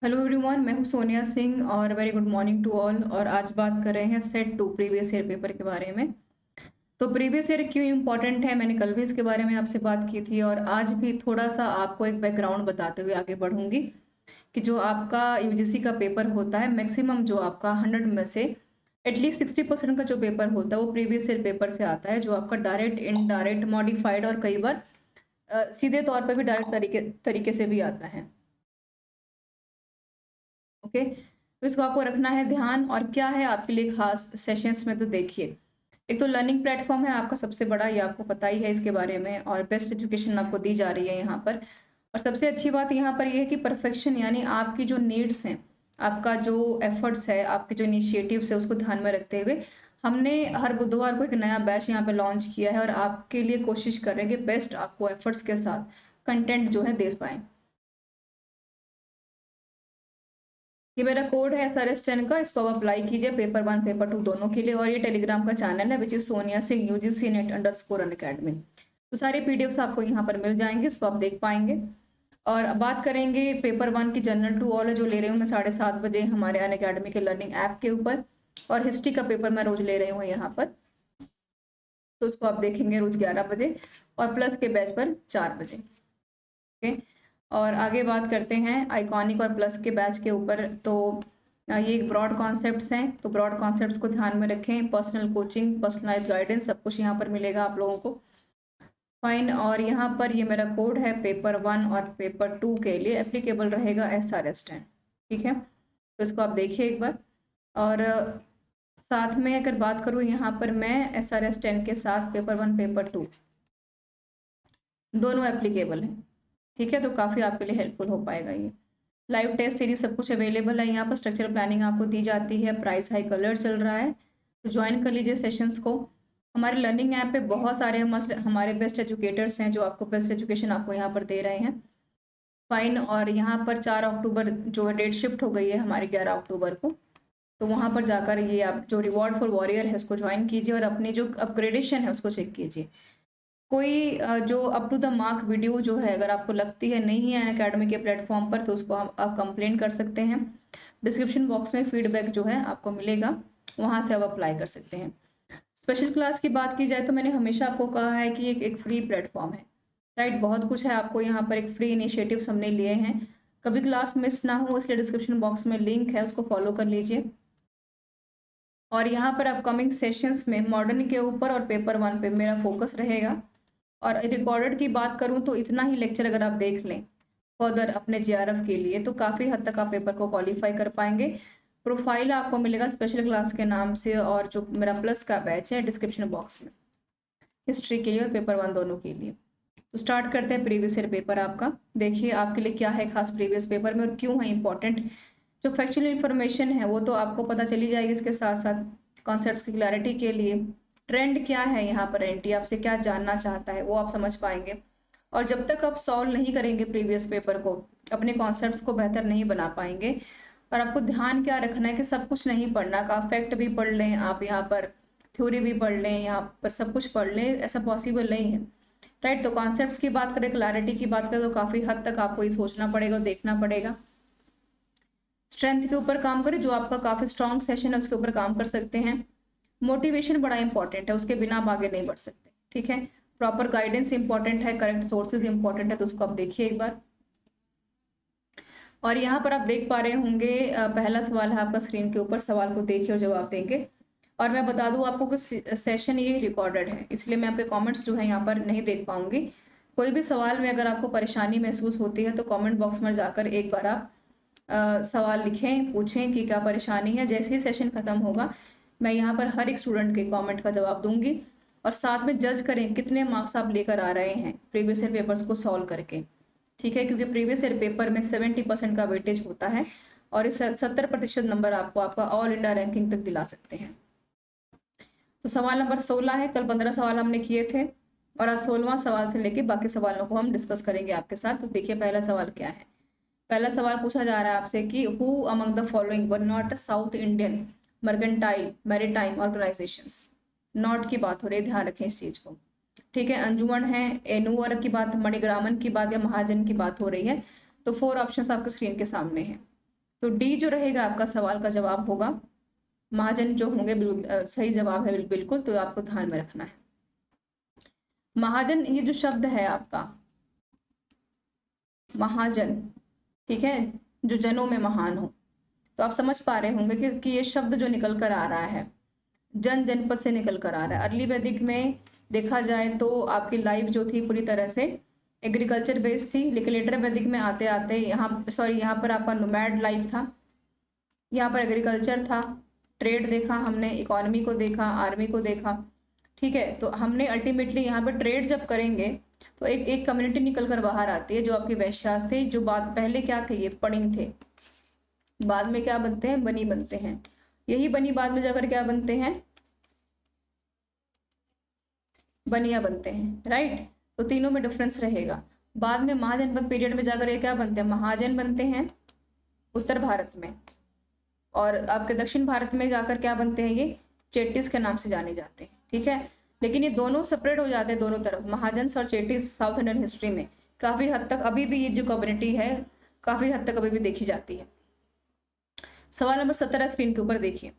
Hello everyone, मैं हूं सोनिया सिंह और very good morning to all. और आज बात कर रहे हैं set two previous year paper के बारे में। तो प्रीवियस ईयर क्यों इम्पोर्टेंट है, मैंने कल भी इसके बारे में आपसे बात की थी और आज भी थोड़ा सा आपको एक बैकग्राउंड बताते हुए आगे बढ़ूंगी कि जो आपका यूजीसी का पेपर होता है, मैक्सिमम जो आपका 100 में से एटलीस्ट 60% का जो पेपर होता है वो प्रीवियस ईयर पेपर से आता है, जो आपका डायरेक्ट, इनडायरेक्ट, मॉडिफाइड और कई बार सीधे तौर पर भी डायरेक्ट तरीके तरीके से भी आता है। ओके, तो इसको आपको रखना है ध्यान। और क्या है आपके लिए खास सेशंस में, तो देखिए, एक तो लर्निंग प्लेटफॉर्म है आपका सबसे बड़ा, ये आपको पता ही है इसके बारे में, और बेस्ट एजुकेशन आपको दी जा रही है यहाँ पर। और सबसे अच्छी बात यहाँ पर ये है कि परफेक्शन, यानी आपकी जो नीड्स हैं, आपका जो एफर्ट्स है, आपके जो इनिशिएटिव्स है, उसको ध्यान में रखते हुए हमने हर बुधवार को एक नया बैच यहाँ पे लॉन्च किया है और आपके लिए कोशिश कर रहे हैं कि बेस्ट आपको एफर्ट्स के साथ कंटेंट जो है दे पाएँ। ये मेरा कोड है SRS10 का, इसको आप अप्लाई कीजिए पेपर 1 पेपर 2 दोनों के लिए। और ये टेलीग्राम का चैनल है which is Sonia Singh UGC net underscore Unacademy. तो सारे पीडीएफ्स आपको यहाँ पर मिल जाएंगे, इसको आप देख पाएंगे। और अब बात करेंगे पेपर 1 की जनरल टू ऑल है, जो ले रही हूँ मैं 7:30 बजे हमारे अनअकैडमी के लर्निंग ऐप के ऊपर। और हिस्ट्री का पेपर मैं रोज ले रही हूँ यहाँ पर, तो उसको आप देखेंगे रोज 11 बजे, और प्लस के बैच पर 4 बजे। ओके, और आगे बात करते हैं आइकॉनिक और प्लस के बैच के ऊपर। तो ये एक ब्रॉड कॉन्सेप्ट्स हैं, तो ब्रॉड कॉन्सेप्ट्स को ध्यान में रखें। पर्सनल कोचिंग, पर्सनलाइज गाइडेंस, सब कुछ यहाँ पर मिलेगा आप लोगों को। फाइन, और यहाँ पर ये मेरा कोड है पेपर 1 और पेपर 2 के लिए एप्लीकेबल रहेगा SRS10। ठीक है, तो इसको आप देखिए एक बार। और साथ में अगर बात करूँ यहाँ पर, मैं SRS10 के साथ पेपर 1 पेपर 2 दोनों एप्लीकेबल हैं। ठीक है, तो काफ़ी आपके लिए हेल्पफुल हो पाएगा ये। लाइव टेस्ट सीरीज सब कुछ अवेलेबल है यहाँ पर, स्ट्रक्चरल प्लानिंग आपको दी जाती है, प्राइस हाई कलर चल रहा है, तो ज्वाइन कर लीजिए सेशंस को। हमारे लर्निंग ऐप पे बहुत सारे हमारे बेस्ट एजुकेटर्स हैं जो आपको बेस्ट एजुकेशन आपको यहाँ पर दे रहे हैं। फाइन, और यहाँ पर 4 अक्टूबर जो है डेट शिफ्ट हो गई है हमारी 11 अक्टूबर को, तो वहाँ पर जाकर ये आप जो रिवॉर्ड फॉर वॉरियर है उसको ज्वाइन कीजिए और अपनी जो अपग्रेडेशन है उसको चेक कीजिए। कोई जो up to the mark video जो है अगर आपको लगती है नहीं है अनअकैडमी के प्लेटफॉर्म पर, तो उसको आप कंप्लेंट कर सकते हैं। डिस्क्रिप्शन बॉक्स में फीडबैक जो है आपको मिलेगा, वहाँ से आप अप्लाई कर सकते हैं। स्पेशल क्लास की बात की जाए तो मैंने हमेशा आपको कहा है कि एक फ्री प्लेटफॉर्म है, राइट। बहुत कुछ है, आपको यहाँ पर एक फ्री इनिशिएटिव्स हमने लिए हैं, कभी क्लास मिस ना हो इसलिए डिस्क्रिप्शन बॉक्स में लिंक है, उसको फॉलो कर लीजिए। और यहाँ पर अपकमिंग सेशंस में मॉडर्न के ऊपर और पेपर 1 पे मेरा फोकस रहेगा। और रिकॉर्डेड की बात करूँ तो इतना ही लेक्चर अगर आप देख लें फर्दर अपने JRF के लिए, तो काफ़ी हद तक आप पेपर को क्वालिफाई कर पाएंगे। प्रोफाइल आपको मिलेगा स्पेशल क्लास के नाम से, और जो मेरा प्लस का बैच है डिस्क्रिप्शन बॉक्स में, हिस्ट्री के लिए और पेपर 1 दोनों के लिए। तो स्टार्ट करते हैं प्रीवियस ईयर पेपर आपका। देखिए आपके लिए क्या है खास प्रीवियस पेपर में और क्यों है इंपॉर्टेंट। जो फैक्चुअल इन्फॉर्मेशन है वो तो आपको पता चली जाएगी, इसके साथ साथ कॉन्सेप्ट्स की क्लैरिटी के लिए ट्रेंड क्या है यहाँ पर, एनटी आपसे क्या जानना चाहता है वो आप समझ पाएंगे। और जब तक आप सॉल्व नहीं करेंगे प्रीवियस पेपर को, अपने कॉन्सेप्ट्स को बेहतर नहीं बना पाएंगे। और आपको ध्यान क्या रखना है कि सब कुछ नहीं पढ़ना, का फैक्ट भी पढ़ लें आप यहाँ पर, थ्योरी भी पढ़ लें यहाँ पर, सब कुछ पढ़ लें, ऐसा पॉसिबल नहीं है, राइट। तो कॉन्सेप्ट्स की बात करें, क्लैरिटी की बात करें, तो काफ़ी हद तक आपको ये सोचना पड़ेगा और देखना पड़ेगा। स्ट्रेंथ के ऊपर काम करें, जो आपका काफ़ी स्ट्रॉन्ग सेशन है उसके ऊपर काम कर सकते हैं। मोटिवेशन बड़ा इंपॉर्टेंट है, उसके बिना आप आगे नहीं बढ़ सकते। ठीक है, प्रॉपर गाइडेंस इंपॉर्टेंट है, करेक्ट सोर्सेज इंपॉर्टेंट है, तो उसको आप देखिए एक बार। और यहाँ पर आप देख पा रहे होंगे पहला सवाल है आपका स्क्रीन के ऊपर, सवाल को देखिए और जवाब देंगे। और मैं बता दूं आपको कि सेशन ये रिकॉर्डेड है, इसलिए मैं आपके कमेंट्स जो है यहाँ पर नहीं देख पाऊंगी। कोई भी सवाल में अगर आपको परेशानी महसूस होती है तो कमेंट बॉक्स में जाकर एक बार आप सवाल लिखें, पूछें कि क्या परेशानी है। जैसे ही सेशन खत्म होगा मैं यहाँ पर हर एक स्टूडेंट के कमेंट का जवाब दूंगी। और साथ में जज करें कितने मार्क्स आप लेकर आ रहे हैं प्रीवियस ईयर पेपर्स को सॉल्व करके। ठीक है, क्योंकि प्रीवियस ईयर पेपर में 70% का वेटेज होता है और इस 70% नंबर आपको आपका ऑल इंडिया रैंकिंग तक दिला सकते हैं। तो सवाल नंबर 16 है, कल 15 सवाल हमने किए थे और आज 16वां सवाल से लेके बाकी सवालों को हम डिस्कस करेंगे आपके साथ। तो देखिए पहला सवाल क्या है। पहला सवाल पूछा जा रहा है आपसे कि who among the following were not south Indian mercantile maritime organisations. Not की बात हो रही है, ध्यान रखें इस चीज को। ठीक है, अंजुमन है, एनुअर की बात, मणिग्रामन की बात या महाजन की बात हो रही है। तो 4 ऑप्शंस आपके स्क्रीन के सामने हैं। तो डी जो रहेगा आपका सवाल का जवाब होगा। महाजन जो होंगे सही जवाब है बिल्कुल, तो आपको ध्यान में रखना है। महाजन ये जो शब्द है आपका महाजन, ठीक है, जो जनों में महान हो, तो आप समझ पा रहे होंगे कि ये शब्द जो निकल कर आ रहा है जन जनपद से निकल कर आ रहा है। अर्ली वैदिक में देखा जाए तो आपकी लाइफ जो थी पूरी तरह से एग्रीकल्चर बेस्ड थी, लेकिन लेटर वैदिक में आते आते यहाँ पर आपका नोमैड लाइफ था, यहाँ पर एग्रीकल्चर था, ट्रेड देखा हमने, इकोनॉमी को देखा, आर्मी को देखा, ठीक है। तो हमने अल्टीमेटली यहाँ पर ट्रेड जब करेंगे तो एक एक कम्युनिटी निकल कर बाहर आती है, जो आपके वैश्यास थे, जो बात पहले क्या थे, ये पणिक थे, बाद में क्या बनते हैं, बनी बनते हैं। यही बनी बाद में जाकर क्या बनते हैं, बनिया बनते हैं, राइट। तो तीनों में डिफरेंस रहेगा। बाद में महाजनपद पीरियड में जाकर ये क्या बनते हैं, महाजन बनते हैं उत्तर भारत में, और आपके दक्षिण भारत में जाकर क्या बनते हैं, ये चेटिस के नाम से जाने जाते हैं, ठीक है। लेकिन ये दोनों सेपरेट हो जाते हैं दोनों तरफ, महाजन और चेटिस साउथ इंडियन हिस्ट्री में काफी हद तक अभी भी ये जो कम्युनिटी है काफी हद तक अभी भी देखी जाती है। सवाल नंबर 17 स्क्रीन के ऊपर देखिए,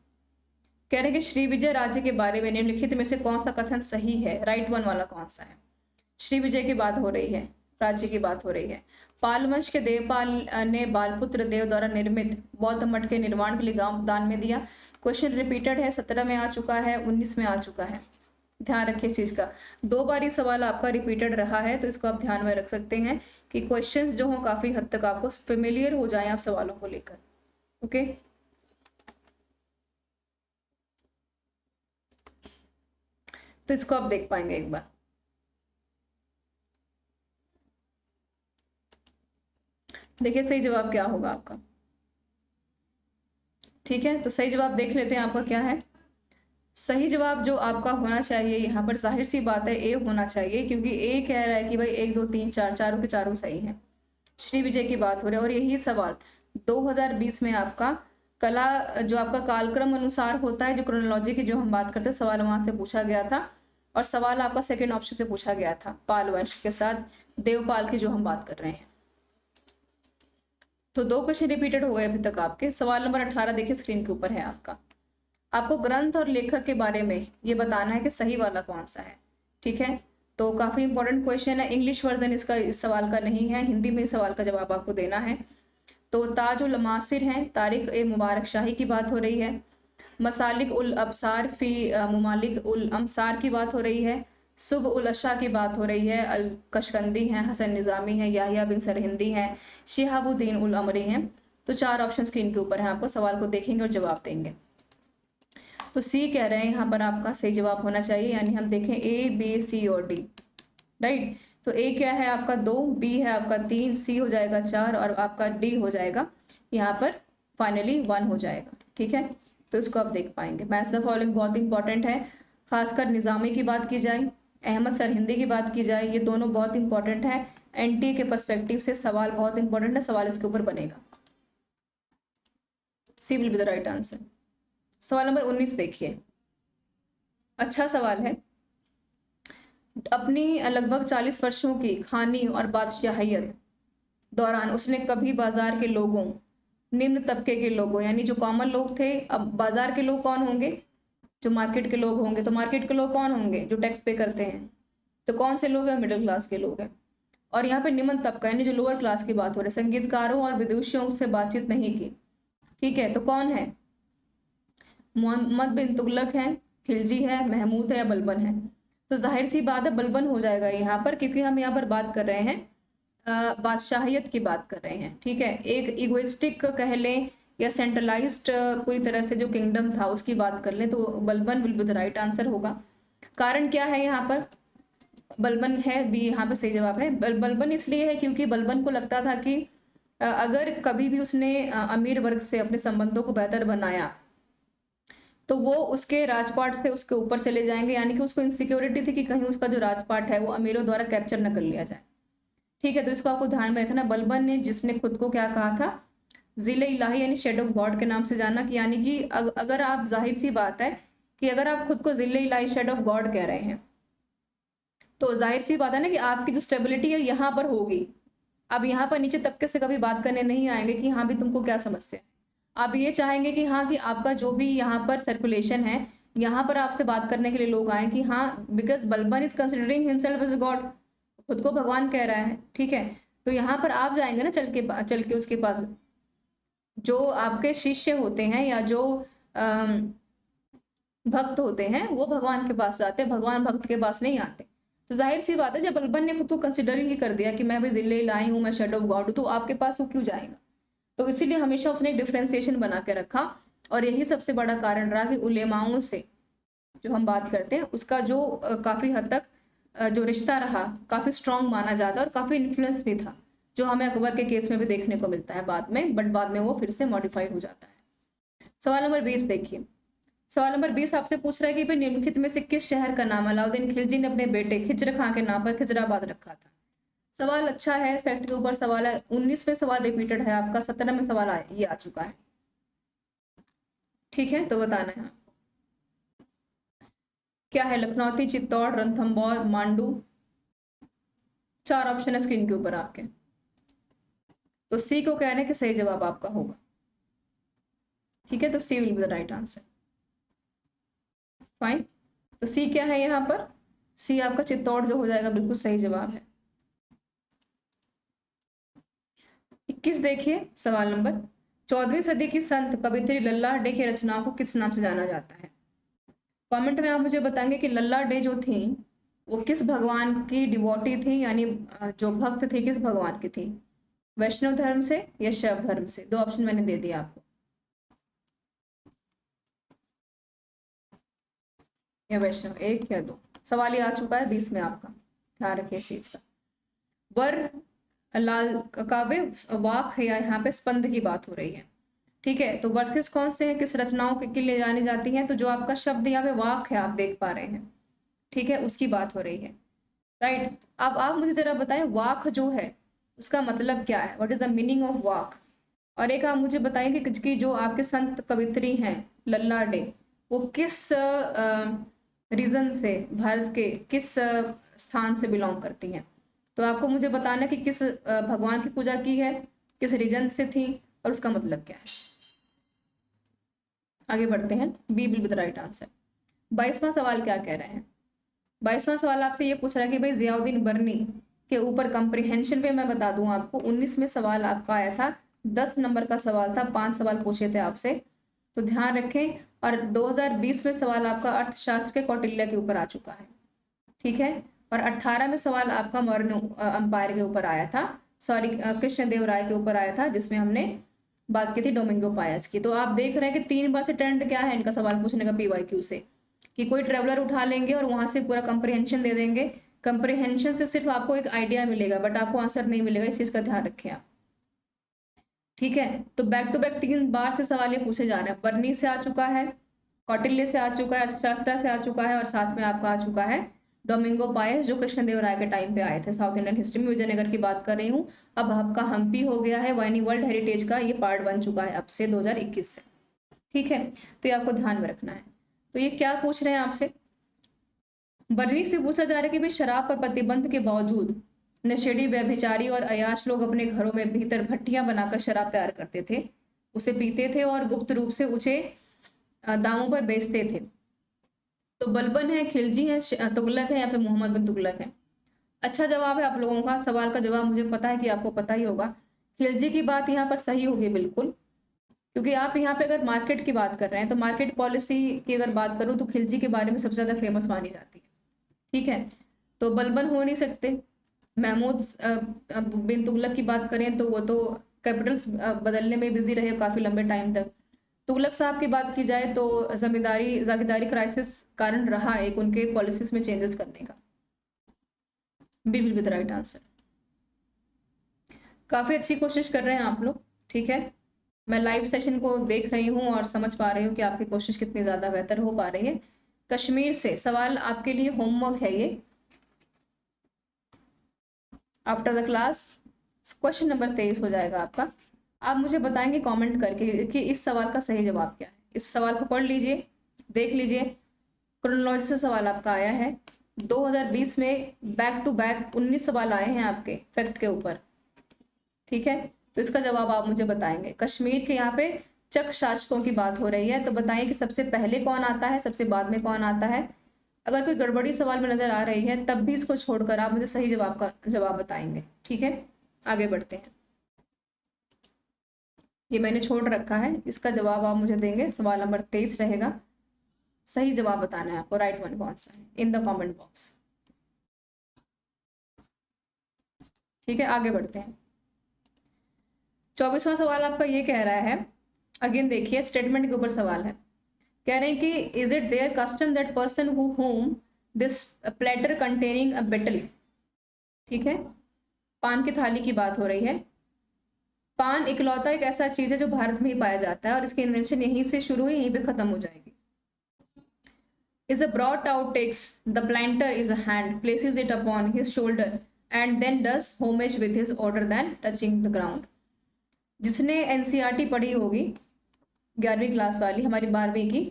कह रहे हैं कि श्री विजय राज्य के बारे में निम्नलिखित में से कौन सा कथन सही है, राइट वन वाला कौन सा है। श्री विजय की बात हो रही है, राज्य की बात हो रही है। पाल वंश के देवपाल ने बालपुत्र देव द्वारा निर्मित बौद्ध मठ के निर्माण के लिए गांव दान में दिया। क्वेश्चन रिपीटेड है, 17 में आ चुका है, 19 में आ चुका है, ध्यान रखिए इस चीज का। 2 बार ये सवाल आपका रिपीटेड रहा है, तो इसको आप ध्यान में रख सकते हैं कि क्वेश्चंस जो हो काफी हद तक आपको फेमिलियर हो जाए आप सवालों को लेकर, ओके। तो इसको आप देख पाएंगे एक बार। देखिए सही जवाब क्या होगा आपका, ठीक है। तो सही जवाब देख लेते हैं आपका क्या है। सही जवाब जो आपका होना चाहिए यहाँ पर, जाहिर सी बात है ए होना चाहिए, क्योंकि ए कह रहा है कि भाई 1 2 3 4 चारों के चारों सही हैं। श्री विजय की बात हो रही है, और यही सवाल 2020 में आपका कला जो आपका कालक्रम अनुसार होता है, जो क्रोनोलॉजी की जो हम बात करते हैं, सवाल वहां से पूछा गया था, और सवाल आपका सेकेंड ऑप्शन से पूछा गया था, पाल वंश के साथ देवपाल की जो हम बात कर रहे हैं। तो 2 क्वेश्चन रिपीटेड हो गए अभी तक आपके। सवाल नंबर 18 देखिए स्क्रीन के ऊपर है आपका, आपको ग्रंथ और लेखक के बारे में ये बताना है कि सही वाला कौन सा है, ठीक है। तो काफी इंपॉर्टेंट क्वेश्चन है, इंग्लिश वर्जन इसका इस सवाल का नहीं है, हिंदी में इस सवाल का जवाब आपको देना है। तो ताज उल मासिर है, तारिक ए मुबारक शाही की बात हो रही है। मसालिक उल अबसार फी मुमालिक उल अमसार की बात हो रही है। सुब उल अशा की बात हो रही है, अल कशकंदी हैं, हसन निज़ामी हैं, याहिया बिन सरहिंदी हैं, शिहाबुद्दीन उल अमरी हैं। तो 4 ऑप्शन स्क्रीन के ऊपर है, आपको सवाल को देखेंगे और जवाब देंगे। तो सी कह रहे हैं यहाँ पर आपका सही जवाब होना चाहिए, यानी हम देखें ए बी सी और डी, राइट। तो ए क्या है आपका 2, बी है आपका 3, सी हो जाएगा 4, और आपका डी हो जाएगा यहाँ पर फाइनली 1 हो जाएगा, ठीक है। तो इसको आप देख पाएंगे। मैच द फॉलोइंग बहुत इंपॉर्टेंट है, खासकर निज़ामी की बात की जाए, अहमद सरहिंदी की बात की जाए, ये दोनों बहुत इंपॉर्टेंट है। एनटीए के पर्सपेक्टिव से सवाल बहुत इंपॉर्टेंट है, सवाल इसके ऊपर बनेगा। C will be the right answer. सवाल नंबर 19 देखिए, अच्छा सवाल है। अपनी लगभग 40 वर्षों की खानी और बादशाहियत दौरान उसने कभी बाजार के लोगों, निम्न तबके के लोगों, यानी जो कॉमन लोग थे, अब बाजार के लोग कौन होंगे, जो मार्केट के लोग होंगे, तो मार्केट के लोग कौन होंगे, जो टैक्स पे करते हैं, तो कौन से लोग हैं, मिडिल क्लास के लोग हैं। और यहाँ पे निम्न तबका यानी जो लोअर क्लास की बात हो रही है, संगीतकारों और विदुषियों से बातचीत नहीं की, ठीक है। तो कौन है, मोहम्मद बिन तुगलक है, खिलजी है, महमूद है या बलबन है। तो जाहिर सी बात है बलबन हो जाएगा यहाँ पर, क्योंकि हम यहाँ पर बात कर रहे हैं बादशाहियत की बात कर रहे हैं, ठीक है। एक इगोइस्टिक कह लें या सेंट्रलाइज्ड पूरी तरह से जो किंगडम था उसकी बात कर लें, तो Balban will be the right answer होगा। कारण क्या है यहाँ पर, बलबन है भी यहाँ पे सही जवाब है। बलबन इसलिए है क्योंकि बलबन को लगता था कि अगर कभी भी उसने अमीर वर्ग से अपने संबंधों को बेहतर बनाया तो वो उसके राजपाट से उसके ऊपर चले जाएंगे, यानी कि उसको इनसिक्योरिटी थी कि कहीं उसका जो राजपाट है वो अमीरों द्वारा कैप्चर न कर लिया जाए, ठीक है। तो इसको आपको ध्यान में रखना। बलबन ने जिसने खुद को क्या कहा था, जिले इलाही यानी शेड ऑफ गॉड के नाम से जाना, कि यानी कि अगर आप, जाहिर सी बात है कि अगर आप खुद को जिले इलाही शेड ऑफ गॉड कह रहे हैं, तो जाहिर सी बात है ना कि आपकी जो स्टेबिलिटी है यहाँ पर होगी। अब यहाँ पर नीचे तबके से कभी बात करने नहीं आएंगे कि हाँ भी तुमको क्या समस्या है, आप ये चाहेंगे कि हाँ, कि आपका जो भी यहाँ पर सर्कुलेशन है, यहाँ पर आपसे बात करने के लिए लोग आएँ कि हाँ, because Balban is considering himself as a God, खुद को भगवान कह रहा है, ठीक है? तो यहाँ पर आप जाएँगे ना चल के उसके पास, जो आपके शिष्य होते हैं या जो अम भक्त होते हैं, वो भगवान के पास जाते हैं, भगवान भक्त के पास नहीं आते। तो ज़ाहिर-सी बात है, जब बलबन ने खुद को कंसिडर ही कर दिया कि मैं भी ज़िल्ले लाई हूँ, मैं शैडो ऑफ गॉड हूँ, तो आपके पास वो क्यों जाएगा? तो इसीलिए हमेशा उसने एक डिफरेंशिएशन बना के रखा और यही सबसे बड़ा कारण रहा कि उलेमाओं से जो हम बात करते हैं, उसका जो काफ़ी हद तक जो रिश्ता रहा, काफ़ी स्ट्रॉन्ग माना जाता है और काफ़ी इन्फ्लुएंस भी था, जो हमें अकबर के केस में भी देखने को मिलता है बाद में, बट बाद में वो फिर से मॉडिफाई हो जाता है। सवाल नंबर 20 देखिए। सवाल नंबर 20 आपसे पूछ रहा है कि भाई निम्नलिखित में से किस शहर का नाम अलाउद्दीन खिलजी ने अपने बेटे खिज्र खां के नाम पर खिजराबाद रखा था? सवाल अच्छा है, फैक्ट के ऊपर सवाल है। 19वें सवाल रिपीटेड है आपका, 17वें सवाल ये आ चुका है। ठीक है, तो बताना है क्या है? लखनौती, चित्तौड़, रणथंभौर, मांडू। 4 ऑप्शन है स्क्रीन के ऊपर आपके। तो सी को कहने के सही जवाब आपका होगा। ठीक है, तो C will be the right answer. Fine, तो सी क्या है यहाँ पर? सी आपका चित्तौड़ जो हो जाएगा, बिल्कुल सही जवाब है। 21 देखिए सवाल नंबर। 14वीं सदी की संत कवियत्री लल्ला डे की रचनाओं को किस नाम से जाना जाता है? कमेंट में आप मुझे बताएंगे कि लल्ला डे जो थी वो किस भगवान की डिवोटी थी, यानी जो भक्त थी किस भगवान की थी? वैष्णव धर्म से या शैव धर्म से? 2 ऑप्शन मैंने दे दिया आपको, या वैष्णव 1 या 2। सवाल ये आ चुका है 20 में आपका, ध्यान रखिए इस चीज का। वर लाल काव्य वाक है, यहाँ पे स्पंद की बात हो रही है। ठीक है, तो वर्सेस कौन से हैं, किस रचनाओं के लिए जानी जाती हैं? तो जो आपका शब्द यहाँ पे वाक है, आप देख पा रहे हैं, ठीक है, उसकी बात हो रही है। राइट, अब आप मुझे जरा बताएं वाक जो है उसका मतलब क्या है? What is the meaning of walk? और एक आप मुझे बताएं कि जो आपके संत कवित्री हैं लल्ला डे, वो किस रीजन से, भारत के किस स्थान से बिलोंग करती हैं? तो आपको मुझे बताना कि किस भगवान की पूजा की है, किस रीजन से थी, और उसका मतलब क्या है। आगे बढ़ते हैं, B will be the right answer. 22वां सवाल क्या कह रहे हैं? 22वां सवाल आपसे ये पूछ रहा है कि भाई जियाउद्दीन बर्नी के ऊपर कंप्रीहेंशन पे मैं बता दूं आपको, 19 में सवाल आपका आया था, 10 नंबर का सवाल था, 5 सवाल पूछे थे आपसे, तो ध्यान रखें। और 2020 में सवाल आपका अर्थशास्त्र के कौटिल्य के ऊपर आ चुका है, ठीक है। और 18 में सवाल आपका मौर्य अंपायर के ऊपर आया था, सॉरी कृष्णदेव राय के ऊपर आया था, जिसमें हमने बात की थी डोमिंगो पायस की। तो आप देख रहे हैं कि 3 बार से ट्रेंड क्या है इनका सवाल पूछने का पीवाईक्यू से, कि कोई ट्रेवलर उठा लेंगे और वहां से पूरा कंप्रिहेंशन दे देंगे। कंप्रिहेंशन से सिर्फ आपको एक आइडिया मिलेगा, बट आपको आंसर नहीं मिलेगा, इस चीज का ध्यान रखें आप। ठीक है, तो बैक टू बैक 3 बार से सवाल ये पूछे जा रहे हैं। बर्नी से आ चुका है, कौटिल्य से आ चुका है, अर्थशास्त्र से आ चुका है, और साथ में आपका आ चुका है डोमिंगो पायस, जो कृष्णदेव राय के टाइम पे आए थे। साउथ इंडियन हिस्ट्री में विजयनगर की बात कर रही हूँ। अब आपका हम्पी हो गया है, वाइनी वर्ल्ड हेरिटेज का ये पार्ट बन चुका है अब से 2021 से। ठीक है, तो ये आपको ध्यान में रखना है। तो ये क्या पूछ रहे हैं आपसे? बर्नी से पूछा जा रहा है कि भाई शराब पर प्रतिबंध के बावजूद नशेड़ी, व्यभिचारी और अयाश लोग अपने घरों में भीतर भट्टियां बनाकर शराब तैयार करते थे, उसे पीते थे और गुप्त रूप से ऊंचे दामों पर बेचते थे। तो बलबन है, खिलजी है, तुगलक है, या फिर मोहम्मद बिन तुगलक है? अच्छा जवाब है आप लोगों का। सवाल का जवाब मुझे पता है कि आपको पता ही होगा। खिलजी की बात यहाँ पर सही होगी बिल्कुल, क्योंकि आप यहाँ पे अगर मार्केट की बात कर रहे हैं तो मार्केट पॉलिसी की अगर बात करूँ तो खिलजी के बारे में सबसे ज्यादा फेमस मानी जाती है। ठीक है, तो बलबन हो नहीं सकते। महमूद बिन तुगलक की बात करें तो वो तो कैपिटल्स बदलने में बिजी रहे काफी लंबे टाइम तक। तुगलक साहब की बात की जाए तो जमींदारी जागीरदारी क्राइसिस कारण रहा एक उनके पॉलिसीज में चेंजेस करने का। B will be the right answer. काफी अच्छी कोशिश कर रहे हैं आप लोग, ठीक है। मैं लाइव सेशन को देख रही हूँ और समझ पा रही हूँ कि आपकी कोशिश कितनी ज्यादा बेहतर हो पा रही है। कश्मीर से सवाल आपके लिए होमवर्क है ये, after the class. Question number 23 हो जाएगा आपका। आप मुझे बताएंगे कमेंट करके कि इस सवाल का सही जवाब क्या है। इस सवाल को पढ़ लीजिए, देख लीजिए, क्रोनोलॉजी से सवाल आपका आया है। 2020 में बैक टू बैक 19 सवाल आए हैं आपके फैक्ट के ऊपर, ठीक है। तो इसका जवाब आप मुझे बताएंगे। कश्मीर के यहाँ पे चक शासकों की बात हो रही है, तो बताइए कि सबसे पहले कौन आता है, सबसे बाद में कौन आता है। अगर कोई गड़बड़ी सवाल में नजर आ रही है तब भी इसको छोड़कर आप मुझे सही जवाब का जवाब बताएंगे, ठीक है। आगे बढ़ते हैं। ये मैंने छोड़ रखा है, इसका जवाब आप मुझे देंगे, सवाल नंबर 23 रहेगा। सही जवाब बताना है आपको, राइट वन कौन सा है, इन द कमेंट बॉक्स। ठीक है, आगे बढ़ते हैं। 24वां सवाल आपका ये कह रहा है, अगेन देखिए स्टेटमेंट के ऊपर सवाल है। कह रहे हैं कि is it there custom that person who home this platter containing a betel. ठीक है, पान की थाली की बात हो रही है। पान इकलौता एक ऐसा चीज है जो भारत में ही पाया जाता है और इसकी इन्वेंशन यहीं से शुरू हुई, यहीं पे खत्म हो जाएगी। Is a brought out takes the planter is a hand, places it upon his shoulder and then does homage with his order than touching the ground। जिसने एनसीईआरटी पढ़ी होगी 11वीं क्लास वाली, हमारी 12वीं की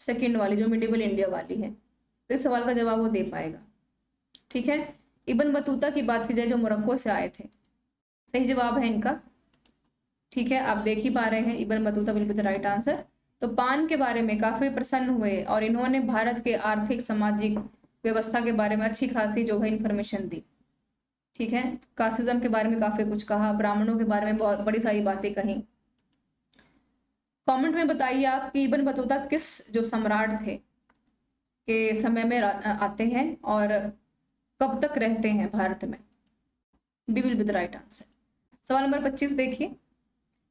सेकंड वाली जो मिडिवल इंडिया वाली है, तो इस सवाल का जवाब वो दे पाएगा। ठीक है, इब्न बतूता की बात की जाए जो मोरक्को से आए थे, सही जवाब है इनका। ठीक है, आप देख ही पा रहे हैं, Ibn Battuta will be the right answer. तो पान के बारे में काफी प्रसन्न हुए और इन्होंने भारत के आर्थिक सामाजिक व्यवस्था के बारे में अच्छी खासी जो है इंफॉर्मेशन दी। ठीक है, कास्टिज्म के बारे में काफी कुछ कहा, ब्राह्मणों के बारे में बहुत बड़ी सारी बातें कही। कमेंट में बताइए आप कि इब्न बतूता किस जो सम्राट थे के समय में आते हैं और कब तक रहते हैं भारत में। B will be the right answer. सवाल नंबर 25 देखिए।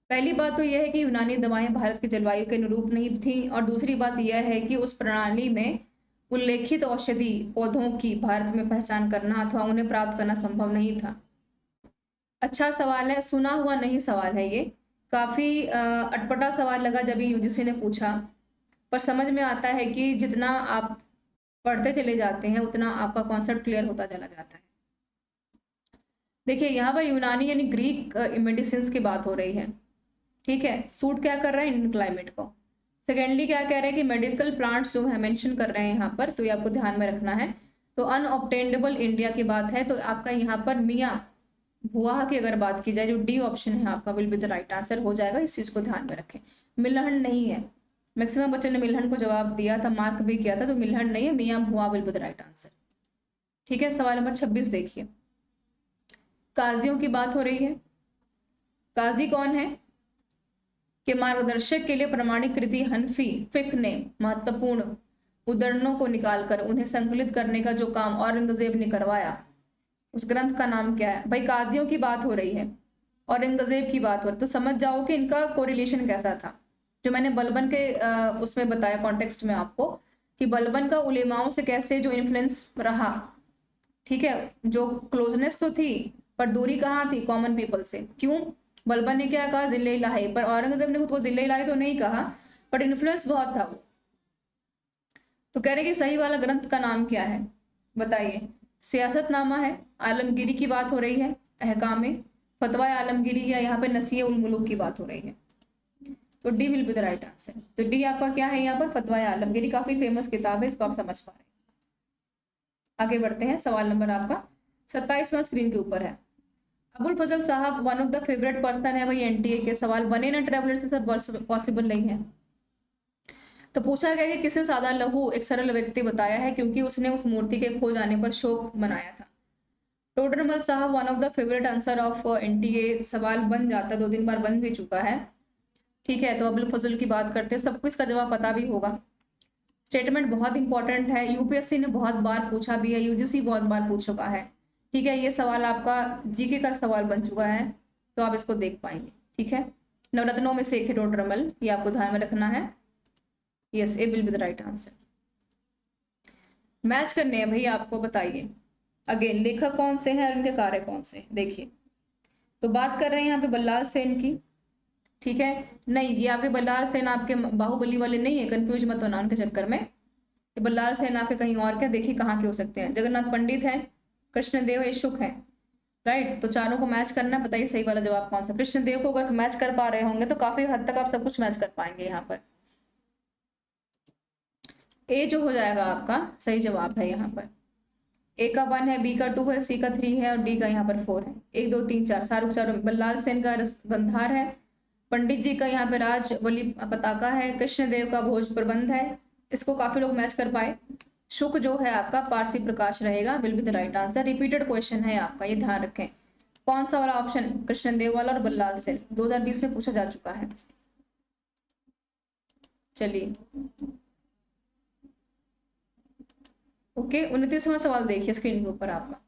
पहली बात तो यह है कि यूनानी दवाएं भारत की जलवायु के अनुरूप नहीं थी, और दूसरी बात यह है कि उस प्रणाली में उल्लेखित औषधि पौधों की भारत में पहचान करना अथवा उन्हें प्राप्त करना संभव नहीं था। अच्छा सवाल है, सुना हुआ नहीं सवाल है ये, काफी अटपटा सवाल लगा जब यूजीसी ने पूछा, पर समझ में आता है कि जितना आप पढ़ते चले जाते हैं उतना आपका कॉन्सेप्ट क्लियर होता चला जाता है। देखिए यहाँ पर यूनानी यानी ग्रीक मेडिसिन की बात हो रही है। ठीक है, सूट क्या कर रहा है, इंडियन क्लाइमेट को। सेकेंडली क्या कह रहे हैं कि मेडिकल प्लांट्स जो है मेंशन कर रहे हैं यहाँ पर, तो ये आपको ध्यान में रखना है। तो अनऑब्टेनेबल इंडिया की बात है, तो आपका यहाँ पर मियाँ भुआ की अगर बात की जाए, जो डी ऑप्शन है आपका will be the right answer हो जाएगा। इस चीज को ध्यान में रखें, मिलहन नहीं है। मैक्सिमम बच्चों ने मिलहन को जवाब दिया था, मार्क भी किया था, तो मिलहन नहीं है, मियाँ भुआ will be the right answer. ठीक है, सवाल नंबर 26 देखिए। काजियों की बात हो रही है। काजी कौन है कि मार्गदर्शक के लिए प्रमाणिक कृति हनफी फिक ने महत्वपूर्ण उद्धरणों को निकालकर उन्हें संकलित करने का जो काम औरंगजेब ने करवाया, उस ग्रंथ का नाम क्या है। भाई काजियों की बात हो रही है, औरंगजेब की बात हो रही, तो समझ जाओ कि इनका कोरिलेशन कैसा था। जो मैंने बलबन के उसमें बताया कॉन्टेक्स्ट में आपको, कि बलबन का उलेमाओं से कैसे जो इन्फ्लुएंस रहा। ठीक है, जो क्लोजनेस तो थी पर दूरी कहाँ थी, कॉमन पीपल से। क्यों, बलबन ने क्या कहा, जिले इलाही, पर औरंगजेब ने खुद को जिले इलाही तो नहीं कहा, बट इन्फ्लुएंस बहुत था वो। तो कह रहे कि सही वाला ग्रंथ का नाम क्या है, बताइए। सियासतनामा है, आलमगीरी की बात हो रही है, अहकाम फतवा आलमगीरी, या यहाँ पे नसीए उल मुलूक की बात हो रही है। तो D will be the right answer. तो डी आपका क्या है यहाँ पर, फतवा आलमगीरी, काफी फेमस किताब है, इसको आप समझ पा रहे हैं। आगे बढ़ते हैं, सवाल नंबर आपका 27वां स्क्रीन के ऊपर है। अबुल फजल साहब one of the favourite person है, वही एनटीए के सवाल बने ना ट्रेवलर से सब पॉसिबल नहीं है। तो पूछा गया कि किसे सादा लहू एक सरल व्यक्ति बताया है क्योंकि उसने उस मूर्ति के खो जाने पर शोक मनाया था। टोडरमल साहब one of the favourite answer of NTA, सवाल बन जाता, 2-3 बार बन भी चुका है। ठीक है, तो अबुल फजल की बात करते हैं, सबको इसका जवाब पता भी होगा। स्टेटमेंट बहुत इंपॉर्टेंट है, यूपीएससी ने बहुत बार पूछा भी है, यूजीसी बहुत बार पूछ चुका है। ठीक है, ये सवाल आपका जीके का सवाल बन चुका है, तो आप इसको देख पाएंगे। ठीक है, नवरत्नों में से एक है टोडरमल, ये आपको ध्यान में रखना है। Yes, A will be the right answer. Match करने हैं भाई आपको, बताइए अगेन लेखक कौन से हैं और उनके कार्य कौन से हैं। देखिए, तो बात कर रहे हैं यहाँ पे बल्लाल सेन की। ठीक है, नहीं ये आपके बल्लाल सेन आपके बाहुबली वाले नहीं है, कंफ्यूज मत होना उनके चक्कर में। ये बल्लाल सेन आपके कहीं और क्या, देखिए कहाँ के हो सकते हैं। जगन्नाथ पंडित है, कृष्णदेव है, शुक है। राइट, तो चारों को मैच करना है, बताइए सही वाला जवाब कौन सा। कृष्णदेव को अगर मैच कर पा रहे होंगे तो काफी हद तक आप सब कुछ मैच कर पाएंगे यहाँ पर। ए जो हो जाएगा आपका सही जवाब है यहाँ पर। ए का 1 है, बी का 2 है, सी का 3 है और डी का यहाँ पर 4 है। 1 2 3 4 शाहरुख चारों। बल्लाल सेन का गंधार है, पंडित जी का यहाँ पे राज बलि पताका है, कृष्णदेव का भोज प्रबंध है, इसको काफी लोग मैच कर पाए। शुक जो है आपका पारसी प्रकाश रहेगा, will be the right answer. Repeated question है आपका, ये ध्यान रखें। कौन सा वाला ऑप्शन? कृष्णदेव वाला और बल्लाल सेन, 2020 में पूछा जा चुका है। चलिए ओके, 29वां सवाल देखिए स्क्रीन के ऊपर आपका।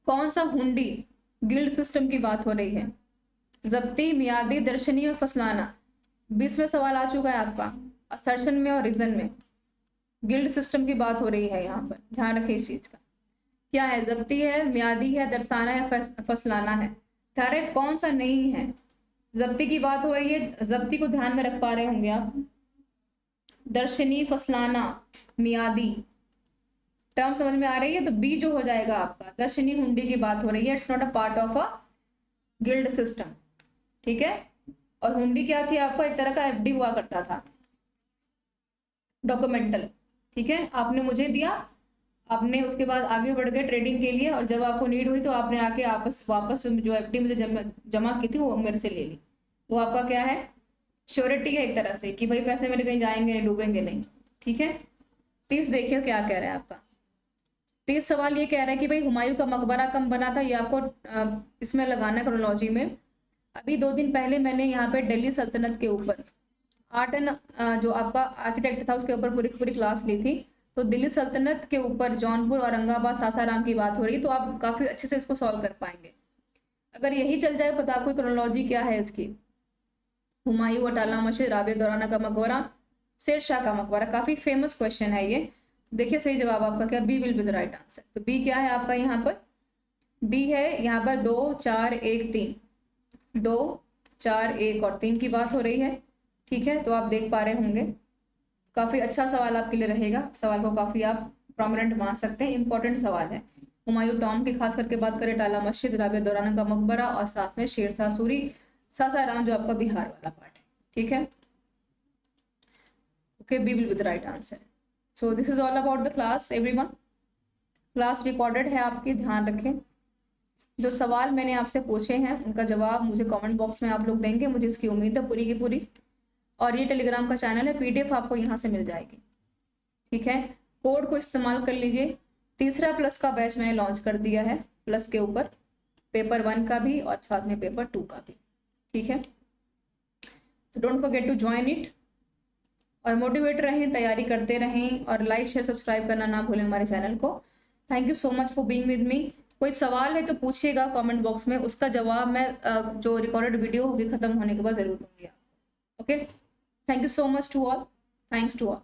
कौन सा हुंडी गिल्ड सिस्टम की बात हो रही है? जब्ती, मियादी, दर्शनी और फसलाना। 20वें सवाल आ चुका है आपका, असर्शन में और रीजन में गिल्ड सिस्टम की बात हो रही है यहाँ पर, ध्यान रखें इस चीज का। क्या है? जब्ती है, म्यादी है, दर्शाना है, फसलाना है। ठहरे कौन सा नहीं है? जब्ती की बात हो रही है, जब्ती को ध्यान में रख पा रहे होंगे आप। दर्शनी, फसलाना, मियादी, टर्म समझ में आ रही है? तो बी जो हो जाएगा आपका, दर्शनी हुंडी की बात हो रही है। It's not a part of a guild system, ठीक है। और हुंडी क्या थी आपका? एक तरह का एफडी हुआ करता था, डॉक्यूमेंटल, ठीक है। आपने मुझे दिया, आपने उसके बाद आगे बढ़ गए ट्रेडिंग के लिए, और जब आपको नीड हुई तो आपने आके वापस जो एफडी मुझे जमा की थी वो मेरे से ले ली। वो आपका क्या है? श्योरिटी है एक तरह से, कि भाई पैसे मेरे कहीं जाएंगे नहीं, डूबेंगे नहीं, ठीक है। 30 देखिए क्या कह रहा है आपका। 30 सवाल ये कह रहा है कि भाई हुमायूं का मकबरा कब बना था, ये आपको इसमें लगाना क्रोनोलॉजी में। अभी 2 दिन पहले मैंने यहाँ पे दिल्ली सल्तनत के ऊपर आर्ट एंड जो आपका आर्किटेक्ट था उसके ऊपर पूरी पूरी क्लास ली थी। तो दिल्ली सल्तनत के ऊपर जौनपुर, औरंगाबाद, सासाराम की बात हो रही है, तो आप काफी अच्छे से इसको सॉल्व कर पाएंगे। अगर यही चल जाए पता आपको क्रोनोलॉजी क्या है इसकी। हुमायूं, अटाला मस्जिद, राबिया दौराना का मकबरा, शेर शाह का मकबरा। काफी फेमस क्वेश्चन है ये। देखिए सही जवाब आपका क्या? B will be the right answer. तो बी क्या है आपका यहाँ पर? बी है यहाँ पर 2, 4, 1, 3, 2, 4, 1 और 3 की बात हो रही है, ठीक है। तो आप देख पा रहे होंगे, काफी अच्छा सवाल आपके लिए रहेगा। सवाल को काफी आप प्रोमिनेंट मान सकते हैं, इंपॉर्टेंट सवाल है। हुमायूं टॉम की खास करके बात करें, टाला मस्जिद, राबिया दौराना का मकबरा, और साथ में शेरशाह सूरी, सासाराम जो आपका बिहार वाला पार्ट है, ठीक है। Okay, B will be the right answer. So this is all about the class everyone. Class recorded है आपकी, ध्यान रखें। जो सवाल मैंने आपसे पूछे हैं उनका जवाब मुझे कमेंट बॉक्स में आप लोग देंगे, मुझे इसकी उम्मीद है पूरी की पूरी। और ये टेलीग्राम का चैनल है, पीडीएफ आपको यहाँ से मिल जाएगी, ठीक है। कोड को इस्तेमाल कर लीजिए। तीसरा प्लस का बैच मैंने लॉन्च कर दिया है, प्लस के ऊपर पेपर 1 का भी और साथ में पेपर 2 का भी, ठीक है। तो don't forget to join it, और मोटिवेट रहें, तैयारी करते रहें, और लाइक शेयर सब्सक्राइब करना ना भूलें हमारे चैनल को। Thank you so much for being with me. कोई सवाल है तो पूछिएगा कमेंट बॉक्स में, उसका जवाब मैं जो रिकॉर्डेड वीडियो होगी खत्म होने के बाद जरूर दूंगी आपको। Okay, thank you so much to all, thanks to all.